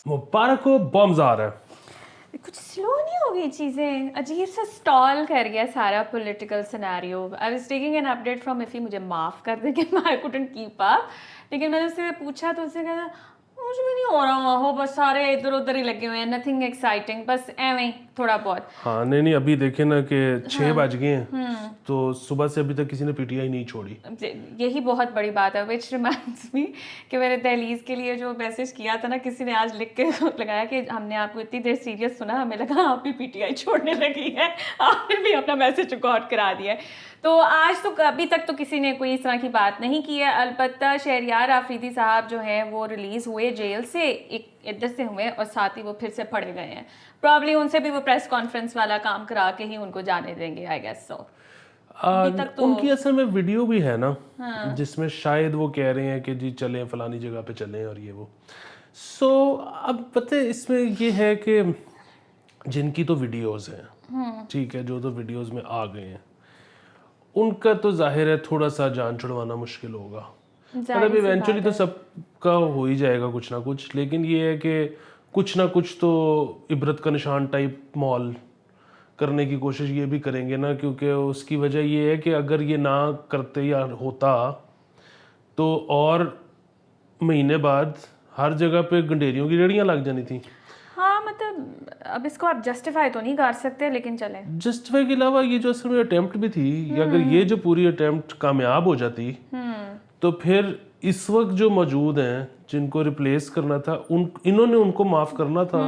मुबारक हो, बॉम्ब्स आ रहा है. कुछ स्लो नहीं हो गई चीज़ें, अजीब सा स्टॉल कर गया सारा political scenario. I was taking an update from Iffi, मुझे माफ़ कर दे कि आई कुडंट कीप अप, लेकिन मैंने उससे पूछा तो उससे कहा मुझे भी नहीं हो रहा हो, बस सारे इधर उधर ही लगे हुए हैं, नथिंग एक्साइटिंग, बस एवं ही थोड़ा बहुत. हाँ नहीं अभी देखे ना कि 6 बज गए हैं, तो सुबह से अभी तक किसी ने पीटीआई नहीं छोड़ी. यही बहुत बड़ी बात है. विच रिमाइंड्स मी कि मैंने दहलीज के लिए जो मैसेज किया था ना, किसी ने आज लिख के लगाया कि हमने आपको इतनी देर सीरियस सुना, हमें लगा आप भी पीटीआई छोड़ने लगी है, आपने भी अपना मैसेज रिकॉर्ड करा दिया है. तो आज तो अभी तक तो किसी ने कोई इस तरह की बात नहीं की है. अलबत्ता शहरयार आफरीदी साहब जो हैं वो रिलीज़ हुए जेल से, एक इधर से हुए और साथ ही वो फिर से पड़े गए हैं. प्रॉब्ली उनसे भी वो प्रेस कॉन्फ्रेंस वाला काम करा के ही उनको जाने देंगे, आई गेस सो. तो उनकी असल में वीडियो भी है ना, जिसमें शायद वो कह रहे हैं कि जी चलें फलानी जगह पे चलें और ये वो. सो अब पता है इसमें ये है कि जिनकी तो वीडियोस हैं, ठीक है, जो तो वीडियोस में आ गए हैं उनका तो जाहिर है थोड़ा सा जान छुड़वाना मुश्किल होगा. मतलब इवेंचुअली तो सबका हो ही जाएगा कुछ ना कुछ, लेकिन ये है कि कुछ ना कुछ तो इबरत का निशान टाइप माहौल करने की कोशिश ये भी करेंगे ना, क्योंकि उसकी वजह ये है कि अगर ये ना करते या होता तो और महीने बाद हर जगह पे गंडेरियों की रेड़ियाँ लग जानी थी. हाँ मतलब अब इसको आप जस्टिफाई तो नहीं कर सकते, लेकिन चलें. जस्टिफाई के अलावा ये जो असल में अटेम्प्ट भी थी, अगर ये जो पूरी अटेम्प्ट कामयाब हो जाती तो फिर इस वक्त जो मौजूद हैं जिनको रिप्लेस करना था इन्होंने उनको माफ़ करना था,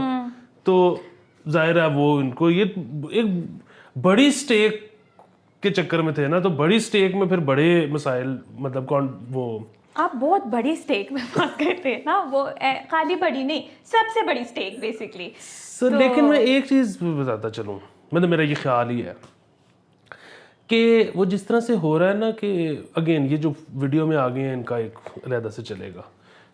तो जाहिर है वो इनको ये एक बड़ी स्टेक के चक्कर में थे ना, तो बड़ी स्टेक में फिर बड़े मसाइल, मतलब कौन वो आप बहुत बड़ी स्टेक में फंस गए थे ना, वो खाली बड़ी नहीं, सबसे बड़ी स्टेक बेसिकली. सर लेकिन मैं एक चीज़ बताता चलूँ, मतलब मेरा ये ख्याल ही है कि वो जिस तरह से हो रहा है ना कि अगेन ये जो वीडियो में आ गए हैं इनका एक अलहदा से चलेगा,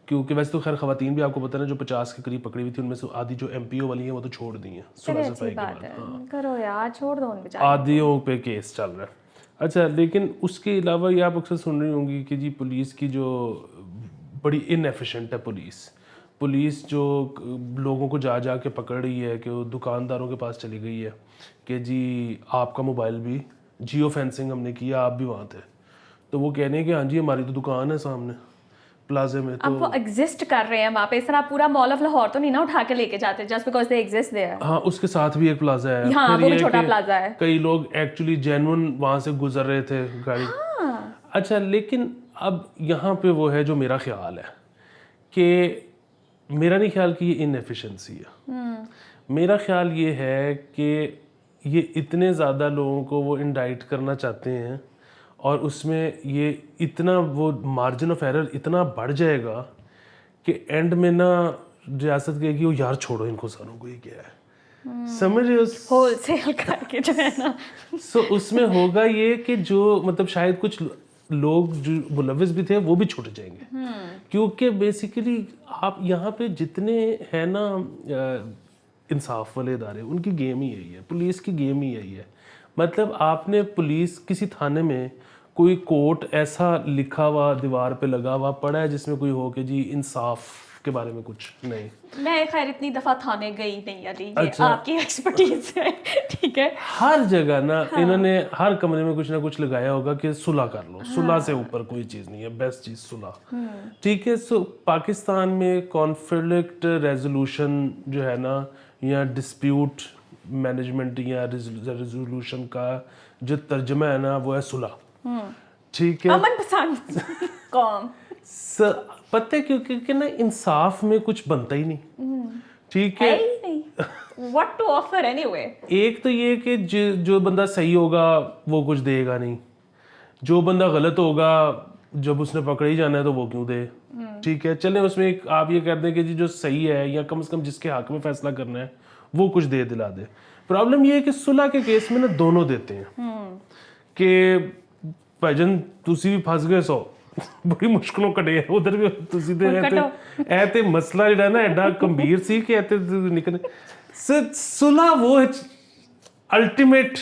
क्योंकि वैसे तो खैर ख़वातीन भी आपको पता है ना जो 50 के करीब पकड़ी हुई थी, उनमें से आधी जो एमपीओ वाली हैं वो तो छोड़ दी हैं सुलह सफाई के बाद. हाँ करो यार, छोड़ दो उन बेचारों. आधियों पे केस चल रहा है. अच्छा लेकिन उसके अलावा ये आप अक्सर सुन रही होंगी कि जी पुलिस की जो बड़ी इनएफिशिएंट है पुलिस जो लोगों को जा जा के पकड़ रही है, कि वो दुकानदारों के पास चली गई है कि जी आपका मोबाइल भी जियो फेंसिंग हमने किया, आप भी वहाँ थे, तो वो कह रहे हैं कि हाँ जी हमारी तो दुकान है सामने प्लाजे में. तो अब वो एग्जिस्ट कर रहे हैं वहाँ पे, इस तरह पूरा मॉल ऑफ लाहौर तो नहीं ना उठा के लेके जाते just because they exist there. हाँ उसके साथ भी एक प्लाजा है. हाँ फिर वो ये भी छोटा कि प्लाजा है. कई लोग एक्चुअली जेन्युइन वहाँ से गुजर रहे थे गाड़ी. हाँ. अच्छा लेकिन अब यहाँ पे वो है जो मेरा ख्याल है कि मेरा नहीं ख्याल कि ये इनएफिशिएंसी है. मेरा ख्याल ये है कि ये इतने ज़्यादा लोगों को वो इंडाइट करना चाहते हैं और उसमें ये इतना वो मार्जिन ऑफ एरर इतना बढ़ जाएगा कि एंड में ना रियासत कहेगी वो यार छोड़ो इनको सारों को, ये क्या है, समझ रहे हो, होलसेल करके जो है ना. सो उसमें होगा ये कि जो मतलब शायद कुछ लोग जो मुलविस भी थे वो भी छूट जाएंगे, क्योंकि बेसिकली आप यहाँ पे जितने हैं ना इंसाफ वाले इदारे, उनकी गेम ही यही है, पुलिस की गेम ही यही है. मतलब आपने पुलिस किसी थाने में कोई कोर्ट ऐसा लिखा हुआ दीवार पे लगा हुआ पड़ा है जिसमें कोई हो कि जी इंसाफ के बारे में कुछ नहीं. मैं खैर इतनी दफ़ा थाने गई नहीं अली, ये अच्छा. आपकी एक्सपर्टीज है, ठीक है. हर जगह ना इन्होंने हर कमरे में कुछ ना कुछ लगाया होगा कि सुलह कर लो. सुलह से ऊपर कोई चीज़ नहीं है, बेस्ट चीज़ सुलह, ठीक है. सो पाकिस्तान में कॉन्फ्लिक्ट रेजोल्यूशन जो है ना, या डिस्प्यूट मैनेजमेंट या रेजोल्यूशन का जो तर्जमा है ना वो है सुलह, ठीक है. अमन पसंद कौम पता है क्योंकि ना इंसाफ में कुछ बनता ही नहीं, ठीक है. What to offer anyway? एक तो ये कि जो बंदा सही होगा वो कुछ देगा नहीं, जो बंदा गलत होगा जब उसने पकड़ ही जाना है तो वो क्यों दे, ठीक है. चले उसमें एक आप ये कर दें कि जी जो सही है या कम से कम जिसके हक में फैसला करना है वो कुछ दे दिला दे. प्रॉब्लम ये है कि सुलह के केस में ना दोनों देते हैं कि भाईजान तुसी भी फस गए, सो बड़ी मुश्किलों कटे उधर भी तुसी दे ऐ ते मसला ਜਿਹੜਾ ਨਾ ਐਡਾ ਗੰਭੀਰ ਸੀ ਕਿ ऐते निकले. सुलह वो अल्टीमेट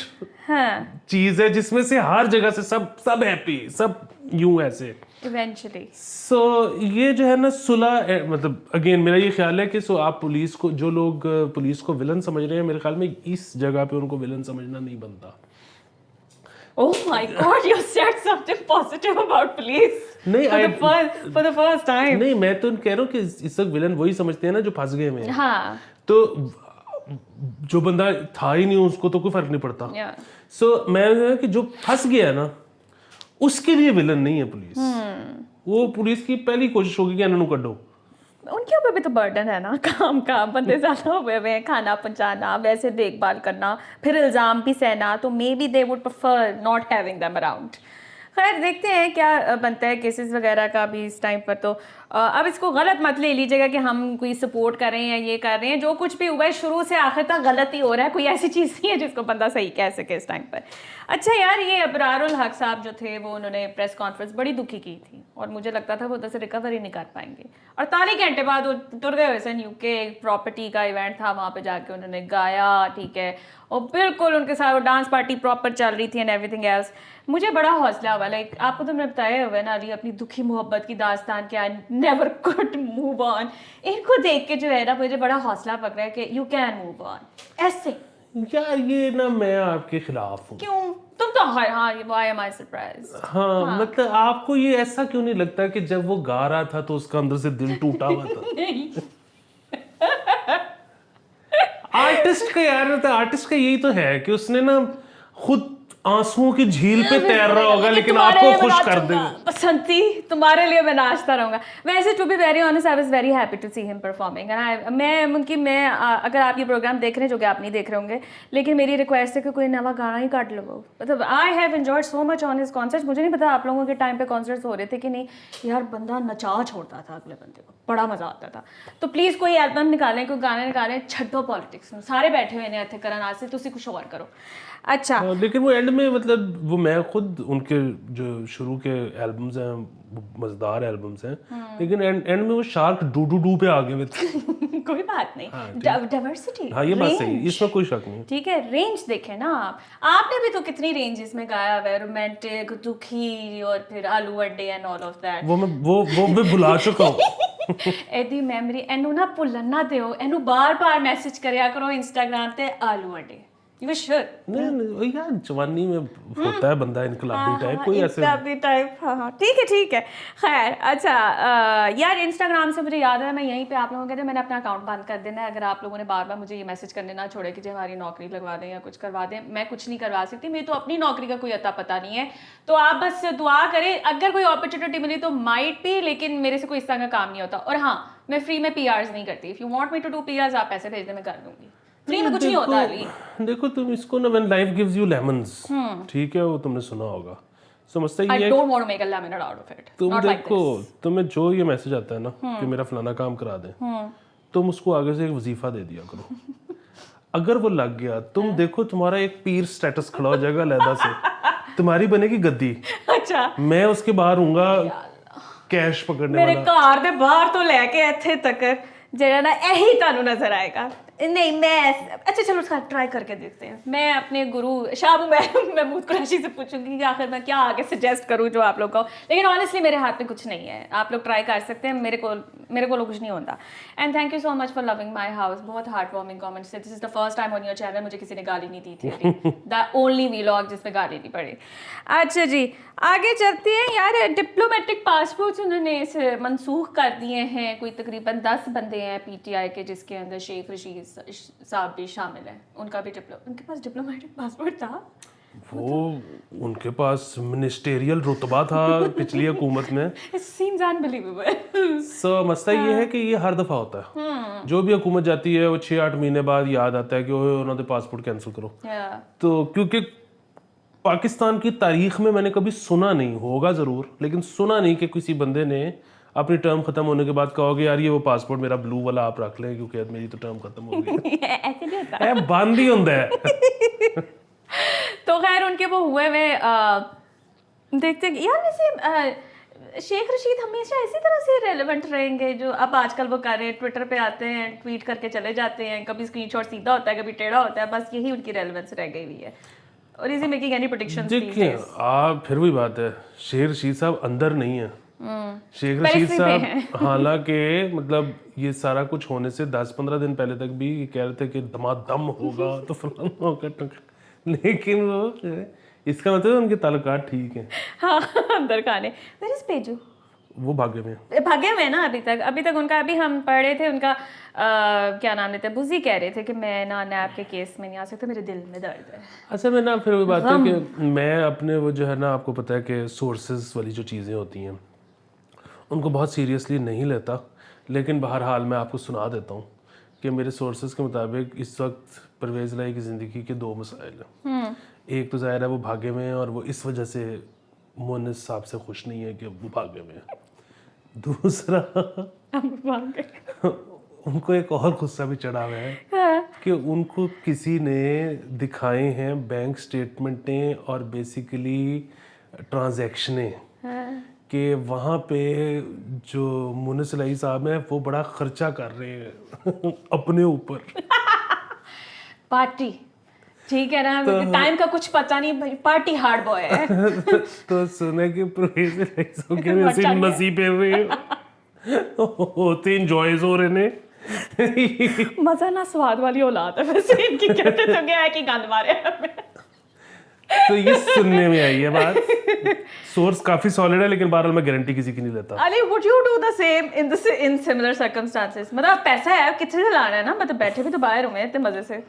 چیز ہے جس میں سے ہر جگہ سے سب ہیپی, سب یوں ایسے ایونچولی. سو یہ جو ہے نا صلح, مطلب اگین میرا یہ خیال ہے کہ سو آپ پولیس کو, جو لوگ پولیس کو ولن سمجھ رہے ہیں, میرے خیال میں اس جگہ پہ ان کو ولن سمجھنا نہیں بنتا. Oh my God, you said something positive about police. نہیں, for the first time. نہیں, میں تو کہہ رہا ہوں کہ اس وقت ولن وہی سمجھتے ہیں نا جو پھنس گئے ہیں. ہاں. تو جو بندہ تھا ہی نہیں اس کو تو کوئی فرق نہیں پڑتا. سو میں کہ جو پھنس گیا نا اس کے لیے ولن نہیں ہے پولیس. وہ پولیس کی پہلی کوشش ہوگی کہ انہوں کو کڈو. ان کے اوپر بھی تو برڈن ہے نا کام کا, بندے زیادہ ہوئے ہوئے ہیں, کھانا پہنچانا, ویسے دیکھ بھال کرنا, پھر الزام بھی سہنا, تو maybe they would prefer not having them around. خیر دیکھتے ہیں کیا بنتا ہے کیسز وغیرہ کا بھی اس ٹائم پر. تو اب اس کو غلط مت لے لیجیے گا کہ ہم کوئی سپورٹ کر رہے ہیں یا یہ کر رہے ہیں. جو کچھ بھی ہوا ہے شروع سے آخر تک غلط ہی ہو رہا ہے, کوئی ایسی چیز نہیں ہے جس کو بندہ صحیح کہہ سکے اس ٹائم پر. اچھا یار, یہ ابرار الحق صاحب جو تھے وہ انہوں نے پریس کانفرنس بڑی دکھی کی تھی, اور مجھے لگتا تھا وہ ادھر سے ریکوری نہیں کر پائیں گے. 48 گھنٹے بعد وہ تر گئے ہوئے سن, UK پراپرٹی کا ایونٹ تھا, وہاں پہ جا کے انہوں نے گایا, ٹھیک ہے, اور بالکل ان کے ساتھ وہ ڈانس پارٹی پراپر چل رہی تھی اینڈ ایوری تھنگ ایلس. مجھے بڑا حوصلہ ہوا, لائک آپ کو تو میں نے بتایا ہوا ہے نا علی اپنی دکھی محبت کی داستان کہ I never could move on. ان کو دیکھ کے جو ہے نا مجھے بڑا حوصلہ پک رہا ہے کہ یو کین موو آن. ایسے یار یہ نا میں آپ کے خلاف ہوں. کیوں؟ تم تو ہاں وائی ایم آئی سرپرائز. ہاں مطلب آپ کو یہ ایسا کیوں نہیں لگتا کہ جب وہ گا رہا تھا تو اس کا اندر سے دل ٹوٹا ہوا تھا؟ آرٹسٹ کا یار, آرٹسٹ کا یہی تو ہے کہ اس نے نا خود آنسوؤں کی جھیل پہ تیر رہا ہوگا لیکن آپ کو خوش کر دے گا. بسنتی تمہارے لیے میں ناچتا رہوں گا. ویسے to be very honest I was very happy to see him performing. میں اگر آپ یہ پروگرام دیکھ رہے ہیں, جو کہ آپ نہیں دیکھ رہے ہوں گے, لیکن میری ریکویسٹ ہے کہ کوئی نیا گانا ہی کاٹ لو. مطلب I have enjoyed so much on his concert. مجھے نہیں پتا آپ لوگوں کے ٹائم پہ کانسرٹس ہو رہے تھے کہ نہیں. یار بندہ نچا چھوڑتا تھا اگلے بندے کو, بڑا مزہ آتا تھا. تو پلیز کوئی البم نکالیں, کوئی گانے نکالیں, چھڈو پالیٹکس میں. سارے بیٹھے ہوئے ہیں اتنے کرن آج سے, تسی کچھ اور کرو. اچھا لیکن وہ اینڈ میں مطلب وہ میں خود ان کے جو شروع کے البمز ہیں مزیدار البمز ہیں, لیکن اینڈ میں وہ شارک ڈو پہ آ گئے ہوئے تھے. کوئی بات نہیں, ڈائیورسٹی. ہاں یہ بات صحیح, اس میں کوئی شک نہیں. ٹھیک ہے, رینج دیکھیں نا آپ نے بھی تو کتنی رینجز میں گایا ہوا ہے, رومانٹک, دکھی, اور پھر آلو انڈے اینڈ آل آف دیٹ. وہ میں بھلا چکا ہوں. ایدی میموری اینو نہ بھولن نہ دیو, اینو بار بار میسج کریا کرو انسٹاگرام تے آلو انڈے. You should. نہیں یار جوانی میں ہوتا ہے بندہ انقلابی ٹائپ, کوئی ایسے انقلابی ٹائپ. ہاں ٹھیک ہے. خیر اچھا یار, انسٹاگرام سے مجھے یاد ہے, میں یہیں پہ آپ لوگوں کو کہتے ہیں میں نے اپنا اکاؤنٹ بند کر دینا ہے. اگر آپ لوگوں نے بار بار مجھے یہ میسج کرنے نہ چھوڑے کہ ہماری نوکری لگوا دیں یا کچھ کروا دیں, میں کچھ نہیں کروا سکتی. میری تو اپنی نوکری کا کوئی اتا پتہ نہیں ہے. تو آپ بس دعا کریں, اگر کوئی اپرچونیٹی ملی تو مائٹ بھی, لیکن میرے سے کوئی اس طرح کا کام نہیں ہوتا. اور ہاں میں فری میں PRs نہیں کرتی. If you want me to do PRs آپ پیسے بھیج دیں, میں کر دوں گی. فری میں کچھ نہیں ہوتا علی. دیکھو تم اس کو نا when life gives you lemons, ٹھیک ہے, وہ تم نے سنا ہوگا. سمجھتا یہ I don't want to make a lemonade out of it. تم دیکھو تمہیں جو یہ میسج آتا ہے نا کہ میرا فلانا کام کرا دیں, تم اس کو آگے سے ایک وظیفہ دے دیا کرو. اگر وہ لگ گیا, تم دیکھو تمہارا ایک پیر سٹیٹس کھڑا ہو جائے گا علیحدہ سے, تمہاری بنے گی گدی. اچھا میں اس کے باہر ہوں گا کیش پکڑنے والا. میرے گھر دے باہر تو لے کے ایتھے تک جڑا نا یہی تانوں نظر آئے گا. نہیں میں اچھا چلو اس کا ٹرائی کر کے دیکھتے ہیں. میں اپنے گرو شاہ محمود قریشی سے پوچھوں گی کہ آخر میں کیا آگے سجیسٹ کروں جو آپ لوگ کو, لیکن آنیسٹلی میرے ہاتھ میں کچھ نہیں ہے. آپ لوگ ٹرائی کر سکتے ہیں, میرے کو کچھ نہیں ہوتا. And thank you so much for loving my house. بہت ہارٹ وارمنگ کامنٹس تھے. This is the first time on your channel مجھے کسی نے گالی نہیں دی تھی. دا اونلی ویلاگ جس میں گالی نہیں پڑی. اچھا جی آگے چلتے ہیں. یار ڈپلومیٹک پاسپورٹس انہوں نے منسوخ کر دیے ہیں. کوئی تقریباً 10 بندے ہیں PTI کے جس کے اندر شیخ رشید صاحب بھی شامل ہیں. ان کا بھی ان کے پاس ڈپلومیٹک پاسپورٹ تھا. وہ ان کے پاس منسٹریل رتبہ تھا پچھلی حکومت میں. Seems unbelievable. سو مسئلہ یہ ہے کہ یہ ہر دفعہ ہوتا ہے. جو بھی حکومت جاتی ہے وہ 6-8 مہینے بعد یاد آتا ہے کہ انہوں نے پاسپورٹ کینسل کرو. تو کیونکہ پاکستان کی تاریخ میں نے کبھی سنا نہیں, ہوگا ضرور لیکن سنا نہیں کہ کسی بندے نے اپنی ٹرم ختم ہونے کے بعد کہا کہ یار یہ وہ پاسپورٹ میرا بلو والا آپ رکھ لیں کیونکہ میری تو ٹرم ختم ہو گئی. ایسے نہیں ہوتا, بند ہی ہوتا ہے. تو خیر ان کے وہ ہوئے ہوئے دیکھتے ہیں. یار ویسے شیخ رشید ہمیشہ اسی طرح سے ریلیونٹ رہیں گے جو اب آج کل وہ کر رہے ہیں. ٹویٹر پہ آتے ہیں, ٹویٹ کر کے چلے جاتے ہیں, کبھی اسکرین شاٹ سیدھا ہوتا ہے کبھی ٹیڑھا ہوتا ہے, بس یہی ان کی ریلیونس رہ گئی ہوئی ہے. और is he making any predictions? देखिए आप, फिर वही बात है, शेख रशीद साहब अंदर नहीं है। शेख रशीद साहब हालांकि मतलब ये सारा कुछ होने से 10-15 दिन पहले तक भी कह रहे थे कि दमादम होगा तो फलाना होगा, लेकिन वो इसका मतलब उनके ताल्लुकात ठीक हैं। हाँ, अंदर खाने। वेयर इज पेजू? वो भाग्य में ना अभी तक उनका, अभी हम पढ़ रहे थे उनका क्या नाम लेते हैं, बुजी कह रहे थे कि मैं ना नैब के केस में नहीं आ सकता, मेरे दिल में दर्द है। अच्छा मैं ना फिर वही बात है कि मैं अपने वो जो है ना, आपको पता है कि सोर्सेज वाली जो चीज़ें होती हैं उनको बहुत सीरियसली नहीं लेता, लेकिन बहरहाल मैं आपको सुना देता हूँ कि मेरे सोर्सेज के मुताबिक इस वक्त परवेज़ लाई की ज़िंदगी के 2 मसाइल हैं। एक तो ज़ाहिर है वो भाग्य में है और वो इस वजह से मोनिस साहब से खुश नहीं है कि वो भाग्य में है। दूसरा उनको एक और गुस्सा भी चढ़ा हुआ है कि उनको किसी ने दिखाए हैं बैंक स्टेटमेंटें और बेसिकली ट्रांजैक्शनें कि वहाँ पे जो मोनिस लाई साहब हैं वो बड़ा खर्चा कर रहे हैं अपने ऊपर। पार्टी ठीक है ना, टाइम का कुछ पता नहीं भाई, पार्टी हार्ड बॉय है। तो सुना कि परवेज़ लाई साहब के नसीब नसीब पे रहे होते एंजॉयज हो रहे ने। मजा ना स्वाद वाली औलाद है वैसे इनकी, कहते तो क्या है कि गंद मारे हमें। तो ये सुनने में आई है बात, सोर्स काफी सॉलिड है, लेकिन बहरहाल मैं गारंटी किसी की नहीं लेता। अरे would you do the same in similar circumstances? मतलब पैसा है, कितने से लाना है ना, मतलब बैठे भी तो बाहर हुए इतने मजे से।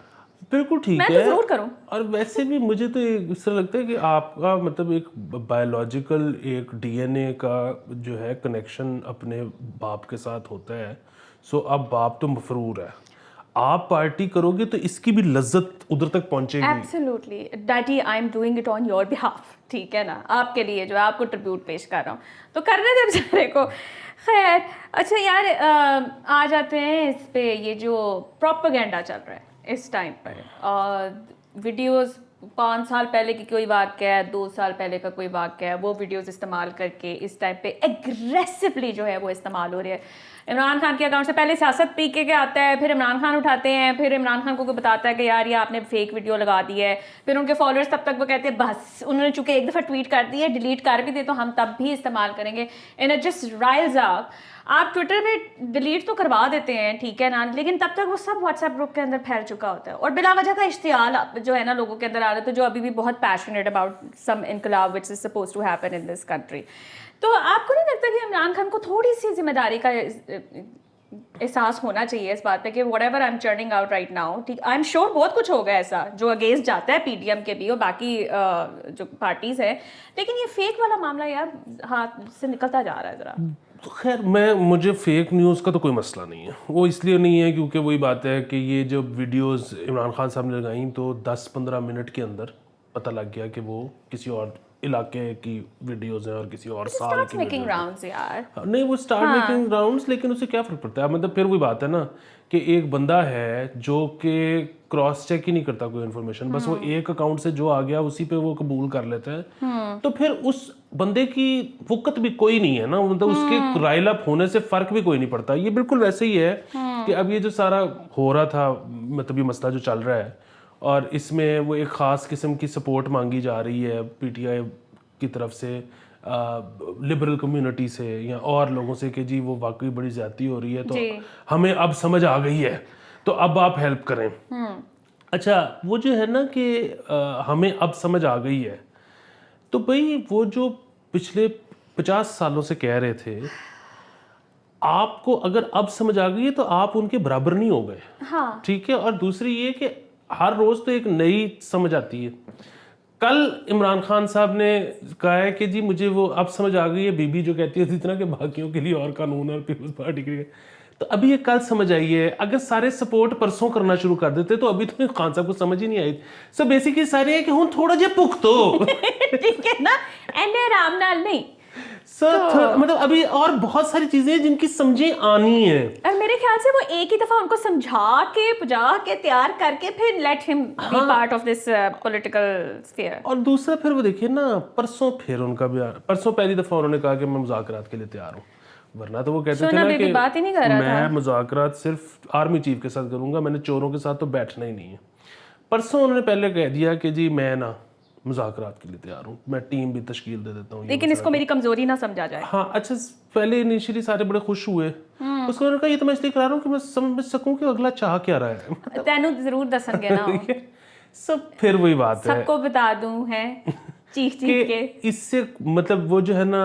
बिल्कुल ठीक है, मैं तो जरूर करूं। और वैसे भी मुझे तो इस तरह लगता है कि आपका मतलब एक बायोलॉजिकल एक डीएनए का जो है कनेक्शन अपने बाप के साथ होता है। सो अब बाप तो मफरूर है, आप पार्टी करोगे तो इसकी भी लज्जत उधर तक पहुंचेगी। Absolutely daddy, I am doing it on your behalf, ठीक है ना, आपके लिए जो आपको ट्रिब्यूट पेश कर रहा हूँ, तो करने दे बेचारे को। खैर अच्छा यार, आ जाते हैं इस पे, ये जो प्रोपेगेंडा चल रहा है इस टाइम पर, वीडियोस 5 साल पहले की कोई वाक़या है, 2 साल पहले का कोई वाक़या है, वो वीडियोस इस्तेमाल करके इस टाइम पे एग्रेसिवली जो है वो इस्तेमाल हो रही है। इमरान खान के अकाउंट से पहले सियासत पी के आता है, फिर इमरान खान उठाते हैं, फिर इमरान खान को कोई बताता है कि यार ये आपने फेक वीडियो लगा दी है, फिर उनके फॉलोअर्स तब तक वो कहते हैं बस, उन्होंने चूंकि एक दफ़ा ट्वीट कर दी है, डिलीट कर भी दे तो हम तब भी इस्तेमाल करेंगे। In it just Ryle's up. आप ट्विटर में डिलीट तो करवा देते हैं ठीक है ना, लेकिन तब तक वो सब व्हाट्सएप ग्रुप के अंदर फैल चुका होता है, और बिला वजह का इश्तियाल जो है ना लोगों के अंदर आ रहा है, तो जो अभी भी बहुत पैशनेट अबाउट सम इनकलाब which is supposed to happen in this country. तो आपको नहीं लगता कि इमरान खान को थोड़ी सी जिम्मेदारी का एहसास होना चाहिए इस बात पे कि what ever I am churning out right now, ठीक, आई एम श्योर बहुत कुछ होगा ऐसा जो अगेंस्ट जाता है पीडीएम के भी और बाकी जो पार्टीज है, लेकिन ये फेक वाला मामला यार हाथ से निकलता जा रहा है ज़रा। तो खैर मुझे फेक न्यूज़ का तो कोई मसला नहीं है, वो इसलिए नहीं है क्योंकि वही बात है कि ये जो वीडियोस इमरान खान साहब ने लगाई तो 10-15 मिनट के अंदर पता लग गया कि वो किसी और इलाके की वीडियोस हैं और किसी और साल की मेकिंग राउंड्स यार। नहीं वो स्टार्ट मेकिंग राउंड्स, लेकिन उससे क्या फ़र्क पड़ता है, मतलब फिर वही बात है ना कि एक बंदा है जो कि क्रॉस चेक ही नहीं करता कोई इन्फॉर्मेशन, बस वो एक अकाउंट से जो आ गया उसी पे वो कबूल कर लेता है, तो फिर उस बंदे की वक़्त भी कोई नहीं है ना, मतलब उसके राइल अप होने से फ़र्क भी कोई नहीं पड़ता। ये बिल्कुल वैसे ही है कि अब ये जो सारा हो रहा था, मतलब ये मसला जो चल रहा है और इसमें वो एक ख़ास किस्म की सपोर्ट मांगी जा रही है पीटीआई की तरफ से, लिबरल कम्युनिटी से या और लोगों से कि जी वो वाकई बड़ी ज़्यादती हो रही है, तो हमें अब समझ आ गई है तो अब आप हेल्प करें। अच्छा वो जो है ना कि हमें अब समझ आ गई है, तो भाई वो जो पिछले 50 सालों से कह रहे थे, आपको अगर अब समझ आ गई है तो आप उनके बराबर नहीं हो गए, हाँ। ठीक है। और दूसरी ये कि हर रोज़ तो एक नई समझ आती है। कल इमरान खान साहब ने कहा है कि जी मुझे वो अब समझ आ गई है, बीबी जो कहती है इतना कि बाकियों के लिए और कानून और पीपल्स पार्टी के लिए, तो अभी ये कल समझ आई है। अगर सारे सपोर्ट परसों करना शुरू कर देते तो अभी तो खान साहब को समझ ही नहीं आई। सो बेसिकली सारे है कि हुन थोड़ा जिहा भुगतो ठीक है ना, एने आराम नाल नहीं सर, मतलब अभी और बहुत सारी चीजें जिनकी समझे आनी है, और मेरे ख्याल से वो एक ही दफा उनको समझा के पुजा के तैयार करके फिर let him B part of this political sphere. और दूसरा फिर वो देखिए ना, परसों फिर उनका बयान, परसों पहली दफा उन्होंने कहा कि मैं मुज़ाकरात के लिए तैयार हूँ, वरना तो वो कहते थे ना कि बात ही नहीं कर रहा था, मैं मुज़ाकरात सिर्फ आर्मी चीफ के साथ करूंगा, मैंने चोरों के साथ तो बैठना ही नहीं है। परसों उन्होंने पहले कह दिया कि जी मैं ना मुज़ाकरात के लिए तैयार हूँ, मैं टीम भी तश्कील दे देता हूँ। लेकिन इसको मेरी कमजोरी ना समझा जाए। हाँ अच्छा, पहले इनिशियली सारे बड़े खुश हुए, उसके बाद कहा ये तो मैं इसलिए करा रहा हूँ कि मैं समझ सकूँ कि अगला चाह क्या रहा है। तेनू जरूर दसनगे ना सब फिर वही बात है, सबको बता दूं है चीख के। इससे मतलब वो जो है ना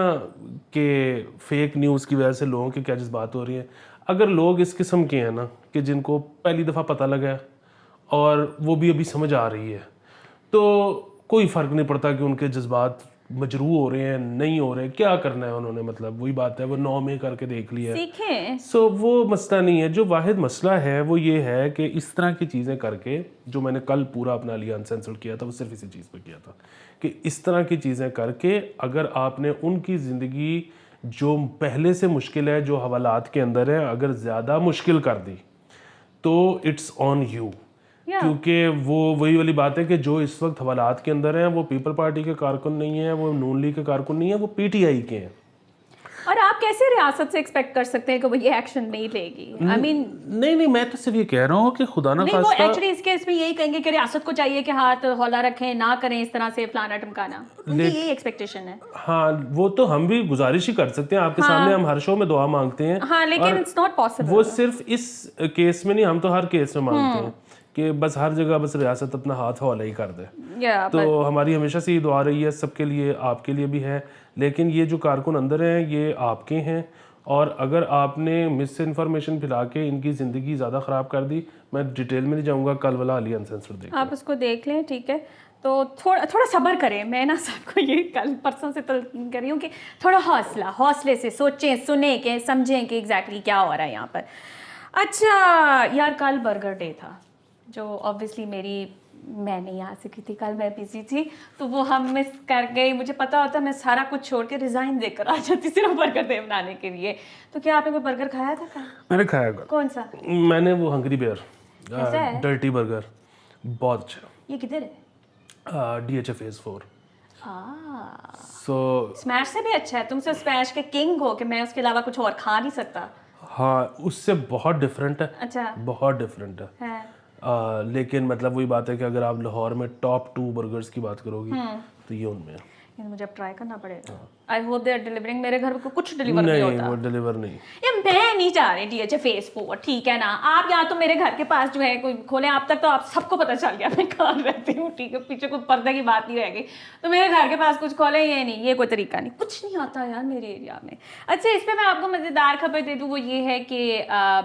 कि फेक न्यूज़ की वजह से लोगों की क्या जज्बात हो रही है। अगर लोग इस किस्म के हैं ना कि जिनको पहली दफ़ा पता लगा है और वो भी अभी समझ आ रही है, तो कोई फ़र्क नहीं पड़ता कि उनके जज्बात मजरू हो रहे हैं नहीं हो रहे, क्या करना है उन्होंने, मतलब वही बात है, वो 9 में करके देख लिया, सीखें। सो वो मसला नहीं है। जो वाहिद मसला है वो ये है कि इस तरह की चीज़ें करके, जो मैंने कल पूरा अपना लिए अनसेंसर्ड किया था, वो सिर्फ इसी चीज़ पे किया था कि इस तरह की चीज़ें करके अगर आपने उनकी ज़िंदगी जो पहले से मुश्किल है, जो हवालात के अंदर है, अगर ज़्यादा मुश्किल कर दी तो इट्स ऑन यू। क्योंकि वो वही वाली बात है कि जो इस वक्त हवालात के अंदर हैं वो पीपल पार्टी के कारकुन नहीं है, वो नून लीग के कारकुन नहीं है, वो पीटीआई के हैं। और आप कैसे रियासत से एक्सपेक्ट कर सकते हैं कि वो ये एक्शन नहीं लेगी? आई मीन नहीं, मैं तो सिर्फ ये कह रहा हूँ कि खुदा ना नहीं, वो खास्ता एक्चुअली इस केस में यही कहेंगे कि रियासत को चाहिए कि हाथ हौला रखें, ना करें इस तरह से फलाना टमकाना, उनकी यही एक्सपेक्टेशन है। हाँ, वो तो हम भी गुजारिश ही कर सकते हैं आपके सामने, हम हर शो में दुआ मांगते हैं। हाँ, लेकिन इट्स नॉट पॉसिबल। वो सिर्फ इस केस में नहीं, हम तो हर केस में मांगते हैं कि बस हर जगह बस रियासत अपना हाथ हवाला ही कर दे। तो हमारी हमेशा से ये दुआ रही है, सबके लिए, आपके लिए भी है। लेकिन ये जो कारकुन अंदर हैं ये आपके हैं, और अगर आपने मिस इन्फॉर्मेशन फैला के इनकी ज़िंदगी ज़्यादा ख़राब कर दी, मैं डिटेल में नहीं जाऊँगा, कल वाला अली अनसेंसर्ड देख आप उसको देख लें, ठीक है? तो थोड़ा सब्र करें। मैं ना सबको ये कल परसों से तलकीन कर रही हूँ कि थोड़ा हौसले से सोचें, सुने कि समझें कि एग्जैक्टली क्या हो रहा है यहाँ पर। अच्छा यार, कल बर्गर डे था, जो ऑब्वियसली मैं नहीं आ सकी थी, कल मैं बिजी थी, तो वो हम मिस कर गई। मुझे पता होता मैं सारा कुछ छोड़ के रिज़ाइन देकर आ जाती सिर्फ बर्गर डे बनाने के लिए। तो क्या आपने कोई बर्गर खाया था कल? मैंने खाया। कौन सा? मैंने वो हंग्री बेयर कैसा है? डर्टी बर्गर, बहुत अच्छा। ये किधर है? DHA Phase 4। सो स्मैश से भी अच्छा है। तुम से स्मैश के किंग हो कि मैं उसके अलावा कुछ और खा नहीं सकता। हाँ, उससे बहुत डिफरेंट है। अच्छा, बहुत डिफरेंट है। लेकिन मतलब वही बात है कि अगर आप लाहौर में टॉप 2 बर्गर्स की बात करोगी तो ये उनमें है। मुझे अब ट्राई करना पड़ेगा। I hope they are delivering. मेरे घर को कुछ डिलीवर नहीं होता। वो डिलीवर नहीं। ये मैं नहीं जा रही DHA Phase 4, ठीक है ना? आप यहाँ तो मेरे घर के पास जो है कोई खोले, आप तक तो आप सबको पता चल गया मैं कहाँ रहती हूँ, ठीक है? पीछे कोई पर्दे की बात नहीं रह गई। तो मेरे घर के पास कुछ खोले, ये नहीं, ये कोई तरीका नहीं, कुछ नहीं आता यार मेरे एरिया में। अच्छा, इस पर मैं आपको मज़ेदार खबर दे दूँ, वो ये है कि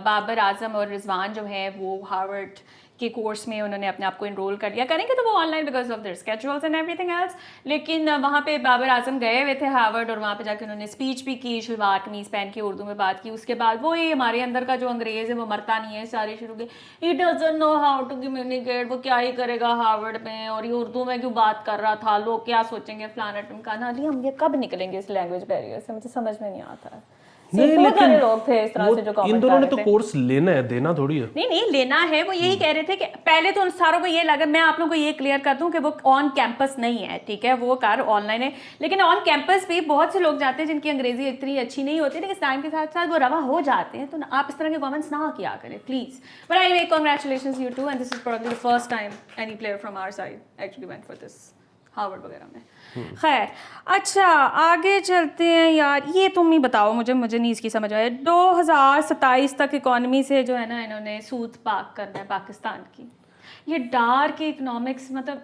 बाबर आजम और रिजवान जो है वो हार्वर्ड के कोर्स में उन्होंने अपने आप को इनरोल कर लिया। करेंगे तो वो online because of their schedules and everything else. लेकिन वहाँ पे बाबर आजम गए हुए थे हार्वर्ड, और वहाँ पे जाके उन्होंने स्पीच भी की, शलवार कमीज पहन के उर्दू में बात की। उसके बाद वो ये हमारे अंदर का जो अंग्रेज़ है वो मरता नहीं है, सारे शुरू के ही doesn't know how to communicate, वो क्या ही करेगा हार्वर्ड में, और ये उर्दू में क्यों बात कर रहा था, लोग क्या सोचेंगे, फलाना टमकाना। हम ये कब निकलेंगे इस लैंग्वेज बैरियर से, मुझे समझ में नहीं आता है। नहीं, लेकिन लोग थे इस तरह से जो इन दोनों ने तो कोर्स लेना है, देना थोड़ी है। नहीं लेना है। वो यही कह रहे थे कि पहले तो उन सारों को ये लगा, मैं आप लोगों को ये क्लियर कर दूं कि वो ऑन कैंपस नहीं है, ठीक है? वो कार ऑनलाइन है, लेकिन ऑन कैंपस भी बहुत से लोग जाते हैं जिनकी अंग्रेजी इतनी अच्छी नहीं होती, लेकिन टाइम के साथ साथ वो रवा हो जाते हैं। तो आप इस तरह के कमेंट्स ना किया करें please. But anyway, congratulations you too, and this is probably the first time any player from our side actually went for this Harvard वगैरह में। खैर, अच्छा आगे चलते हैं यार। ये तुम ही बताओ, मुझे नहीं इसकी समझ आया। 2027 तक इकोनॉमी से जो है ना इन्होंने सूद पाक करना है पाकिस्तान की। ये डार्क इकोनॉमिक्स, मतलब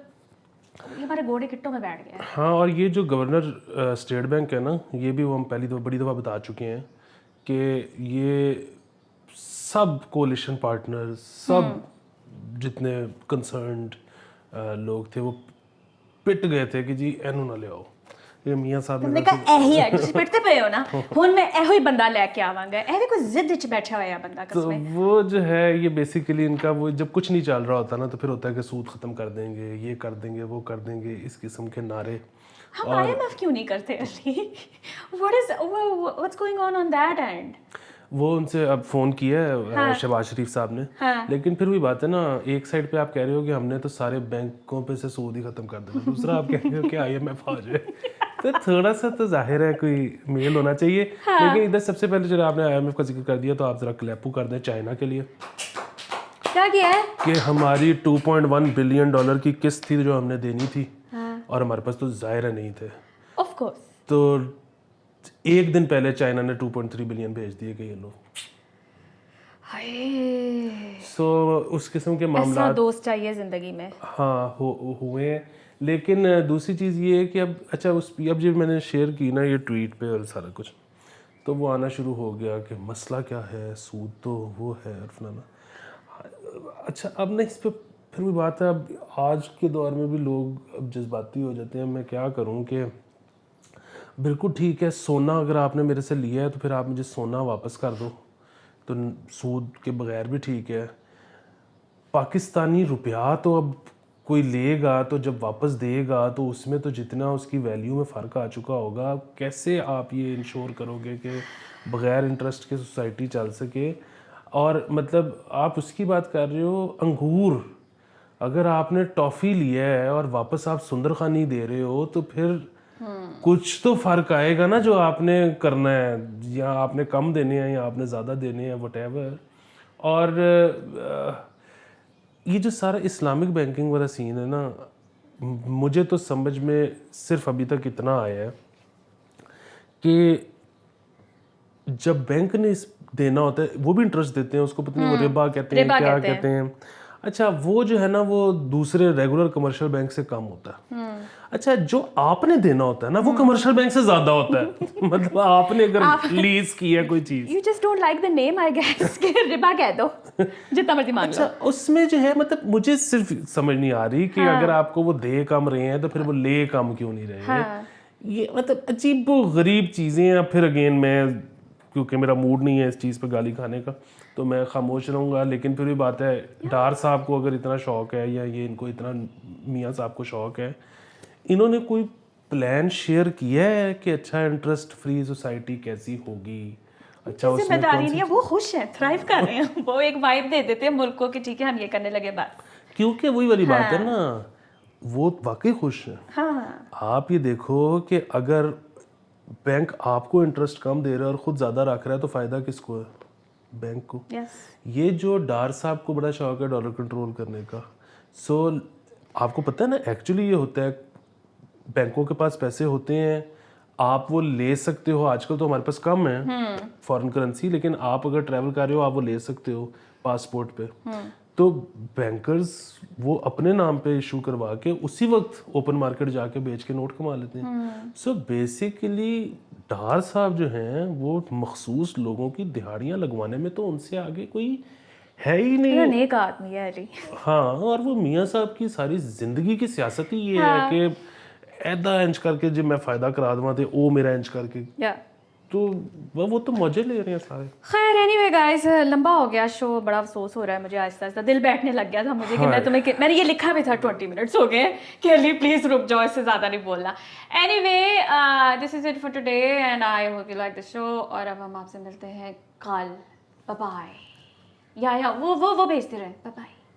ये हमारे गोड़े किट्टों में बैठ गया है। हाँ, और ये जो गवर्नर स्टेट बैंक है ना, ये भी वो हम पहली दफ़ा बड़ी दफ़ा बता चुके हैं कि ये सब कोलिशन पार्टनर, सब जितने कंसर्न्ड लोग थे वो पिट गए थे कि जी एनू ना ले आओ। ये मियां साहब ने कहा एही है, जिस पिटते पे हो ना, हुन मैं एहो ही बंदा लेके आवांगा। एहे कोई जिद विच बैठा हुआ है बंदा तो कसम। वो जो है ये बेसिकली इनका, वो जब कुछ नहीं चल रहा होता ना तो फिर होता है कि सूद खत्म कर देंगे, ये कर देंगे, वो कर देंगे, इस किस्म के नारे। हम IMF क्यों नहीं करते Ali? What's going on that and? वो उनसे अब फ़ोन किया है शहबाज शरीफ साहब ने। लेकिन फिर वही बात है ना, एक साइड पे आप कह रहे हो कि हमने तो सारे बैंकों पे से सूद ही खत्म कर देना, दूसरा आप कह रहे हो कि IMF आ जाए। तो थोड़ा सा तो जाहिर है कोई मेल होना चाहिए। लेकिन इधर सबसे पहले जब आपने IMF का जिक्र कर दिया तो आप ज़रा क्लैपू कर दें चाइना के लिए। क्या किया है? कि हमारी $2.1 बिलियन की किस्त थी जो हमने देनी थी, اور ہمارے پاس تو ظاہر نہیں تھے. Of course. تو ایک دن پہلے چائنا نے 2.3 بلین بھیج دیے کہ یہ لو. سو اس قسم کے معاملات دوست چاہیے زندگی میں. ہاں ہوئے ہیں. لیکن دوسری چیز یہ ہے کہ اب اچھا اب جب میں نے شیئر کی نا یہ ٹویٹ پہ اور سارا کچھ, تو وہ آنا شروع ہو گیا کہ مسئلہ کیا ہے, سود تو وہ ہے اور فلانا. اچھا اب نا اس پہ پھر بھی بات ہے, اب آج کے دور میں بھی لوگ اب جذباتی ہو جاتے ہیں. میں کیا کروں کہ بالکل ٹھیک ہے, سونا اگر آپ نے میرے سے لیا ہے تو پھر آپ مجھے سونا واپس کر دو, تو سود کے بغیر بھی ٹھیک ہے. پاکستانی روپیہ تو اب کوئی لے گا تو جب واپس دے گا تو اس میں تو جتنا اس کی ویلیو میں فرق آ چکا ہوگا, کیسے آپ یہ انشور کرو گے کہ بغیر انٹرسٹ کے سوسائٹی چل سکے. اور مطلب آپ اس کی بات کر رہے ہو, انگور اگر آپ نے ٹافی لیا ہے اور واپس آپ سندرخانی دے رہے ہو تو پھر کچھ تو فرق آئے گا نا جو آپ نے کرنا ہے, یا آپ نے کم دینے ہیں یا آپ نے زیادہ دینے ہیں, وٹ ایور. اور یہ جو سارا اسلامک بینکنگ والا سین ہے نا, مجھے تو سمجھ میں صرف ابھی تک اتنا آیا ہے کہ جب بینک نے دینا ہوتا ہے وہ بھی انٹرسٹ دیتے ہیں, اس کو پتہ نہیں وہ ربا کہتے ہیں کیا کہتے ہیں. اچھا وہ جو ہے نا وہ دوسرے ریگولر کمرشل بینک سے کم ہوتا ہے. اچھا جو آپ نے دینا ہوتا ہے نا وہ کمرشل بینک سے زیادہ ہوتا ہے. مطلب آپ نے اگر لیز کی ہے کوئی چیز, you just don't like the name I guess, کہ ربا کہہ دو جتنا مرضی مانگ لو. اچھا اس میں جو ہے مطلب مجھے صرف سمجھ نہیں آ رہی کہ اگر آپ کو وہ دے کم رہے ہیں تو پھر وہ لے کم کیوں نہیں رہے ہیں. یہ مطلب عجیب و غریب چیزیں ہیں. پھر اگین میں کیونکہ میرا موڈ نہیں ہے اس چیز پہ گالی کھانے کا تو میں خاموش رہوں گا. لیکن پھر بھی بات ہے, ڈار صاحب کو اگر اتنا شوق ہے, یا یہ ان کو اتنا میاں صاحب کو شوق ہے, انہوں نے کوئی پلان شیئر کیا ہے کہ اچھا انٹرسٹ فری سوسائٹی کیسی ہوگی؟ اچھا اس میں داری نہیں ہے, وہ خوش ہیں, تھرائیو کر رہے ہیں, وہ ایک وائب دے دیتے ہیں ملک کو کہ ٹھیک ہے ہم یہ کرنے لگے بات. کیونکہ وہی والی بات ہے نا, وہ واقعی خوش ہیں. آپ یہ دیکھو کہ اگر بینک آپ کو انٹرسٹ کم دے رہا ہے اور خود زیادہ رکھ رہا ہے تو فائدہ کس کو ہے؟ بینک کو. یہ جو ڈار صاحب کو بڑا شوق ہے ڈالر کنٹرول کرنے کا, سو آپ کو پتہ ہے نا ایکچولی یہ ہوتا ہے, بینکوں کے پاس پیسے ہوتے ہیں, آپ وہ لے سکتے ہو. آج کل تو ہمارے پاس کم ہے فارن کرنسی, لیکن آپ اگر ٹریول کر رہے ہو آپ وہ لے سکتے ہو پاسپورٹ پہ. تو بینکرز وہ اپنے نام پہ ایشو کروا کے اسی وقت اوپن مارکیٹ جا کے بیچ کے نوٹ کما لیتے ہیں. سو بیسیکلی ڈار صاحب جو ہیں وہ مخصوص لوگوں کی دہاڑیاں لگوانے میں تو ان سے آگے کوئی ہے ہی نہیں. نیک آدمی ہے علی. ہاں, اور وہ میاں صاحب کی ساری زندگی کی سیاست ہی یہ ہے کہ ایدا انچ کر کے جب میں فائدہ کرا دوں تے او میرا انچ کر کے, تو وہ تو موجے لے رہے ہیں سارے. خیر اینی وے گائز, لمبا ہو گیا شو, بڑا افسوس ہو رہا ہے مجھے, آہستہ آہستہ دل بیٹھنے لگ گیا تھا مجھے کہ میں نے یہ لکھا بھی تھا 20 منٹس ہو گئے کہ علی پلیز رک جاؤ, اس سے زیادہ نہیں بولنا. Anyway this is it for today and I hope you like the show. اور اب ہم آپ سے ملتے ہیں کل. Bye bye. یا وہ بھیجتے رہے. Bye bye.